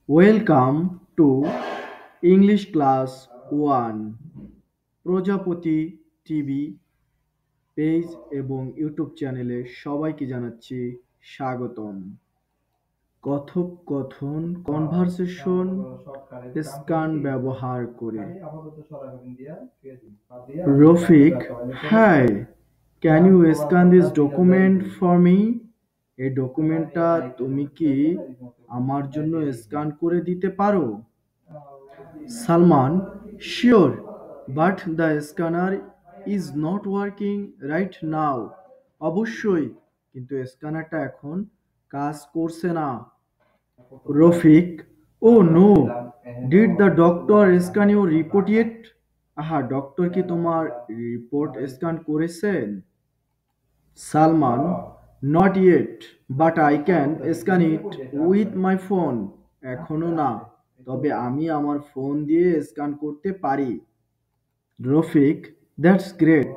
Welcome to English Class 1 প্রজাপতি TV page এবং YouTube চ্যানেলে সবাইকে জানাচ্ছি স্বাগতম। কথোপকথন কনভারসেশন স্ক্যান ব্যবহার করে। Rafiq, hi, can you scan this document for me? এই ডকুমেন্টটা তুমি কি আমার জন্য স্ক্যান করে দিতে পারো? Salman, sure, but the scanner is not working right now. অবশ্যই, কিন্তু স্ক্যানারটা এখন কাজ করছে না। Rafiq, oh no, did the doctor scan your report yet? আহা, ডক্টর কি তোমার রিপোর্ট স্ক্যান করেছেন? Salman, not yet, but I can scan it with my phone. এখনো না, তবে আমি আমার ফোন দিয়ে স্ক্যান করতে পারি। Rafiq, that's great.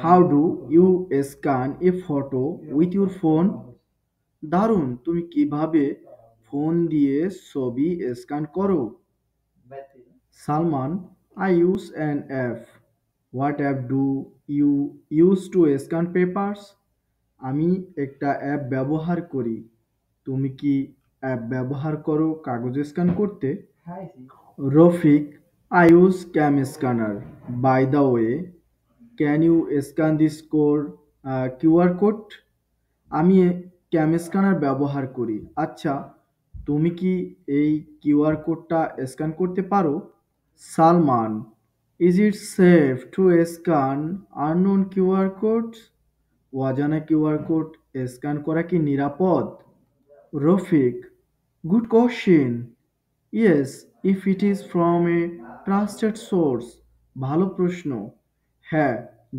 How do you scan a photo with your phone? দারুণ, তুমি কিভাবে ফোন দিয়ে ছবি স্ক্যান করো? Salman, I use an app. What app do you use to scan papers? আমি একটা অ্যাপ ব্যবহার করি। তুমি কি অ্যাপ ব্যবহার করো কাগজ স্ক্যান করতে? Rafiq, I use cam scanner. By the way, can you scan this code QR code? আমি ক্যাম স্ক্যানার ব্যবহার করি। আচ্ছা, তুমি কি এই কিউআর কোডটা স্ক্যান করতে পারো? Salman, is it safe to scan unknown QR code? অজানা কিউআর কোড স্ক্যান করা কি নিরাপদ? Rafiq, good question. Yes, if it is from a trusted source. ভালো প্রশ্ন। হ্যাঁ,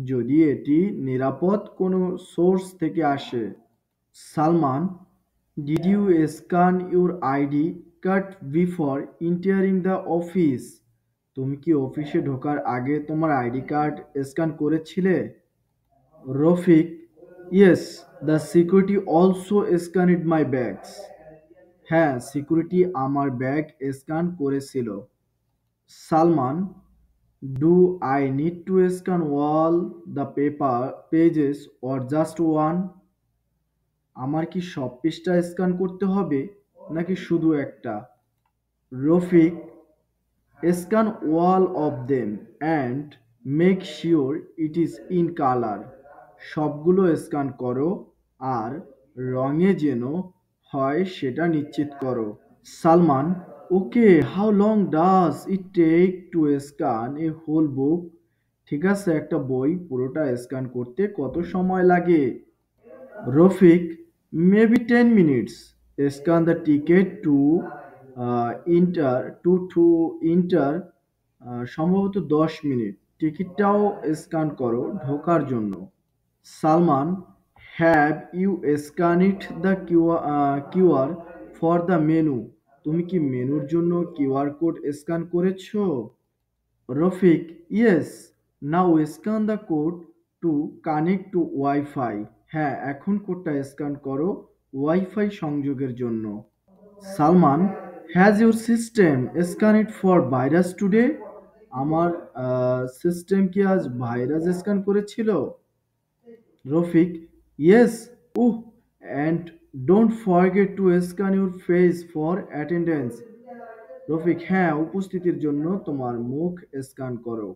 যদি এটি নিরাপদ কোনো সোর্স থেকে আসে। Salman, did you scan your ID card before entering the office? তুমি কি অফিসে ঢোকার আগে তোমার আইডি কার্ড স্ক্যান করেছিলে? Rafiq, yes, the security also scanned my bags. হ্যাঁ, সিকিউরিটি আমার ব্যাগ স্ক্যান করেছিল। Salman, do I need to scan all the paper pages or just one? আমার কি সব পৃষ্ঠা স্ক্যান করতে হবে নাকি শুধু একটা? Rafiq, scan all of them and make sure it is in colour. সবগুলো স্ক্যান করো আর রঙে যেন হয় সেটা নিশ্চিত করো। Salman, okay, how long does it take to scan a whole book? ঠিক আছে, একটা বই পুরোটা স্ক্যান করতে কত সময় লাগে? Rafiq, maybe 10 minutes. Scan the ticket to enter সম্ভবত 10 মিনিট। টিকিটটাও স্ক্যান করো ঢোকার জন্য। Salman, have you scan it the QR for the menu? তুমি কি মেনুর জন্য কিউআর কোড স্ক্যান করেছো? Rafiq, yes, now scan the code to connect to wifi. হ্যাঁ, এখন কোডটা স্ক্যান করো ওয়াইফাই সংযোগের জন্য। Salman, has your system scan it for virus today? আমার সিস্টেম কি আজ ভাইরাস স্ক্যান করেছিল? Rafiq, yes, uh, and don't forget to scan your face for attendance. Rafiq, হ্যাঁ, উপস্থিতির জন্য তোমার মুখ স্ক্যান করো।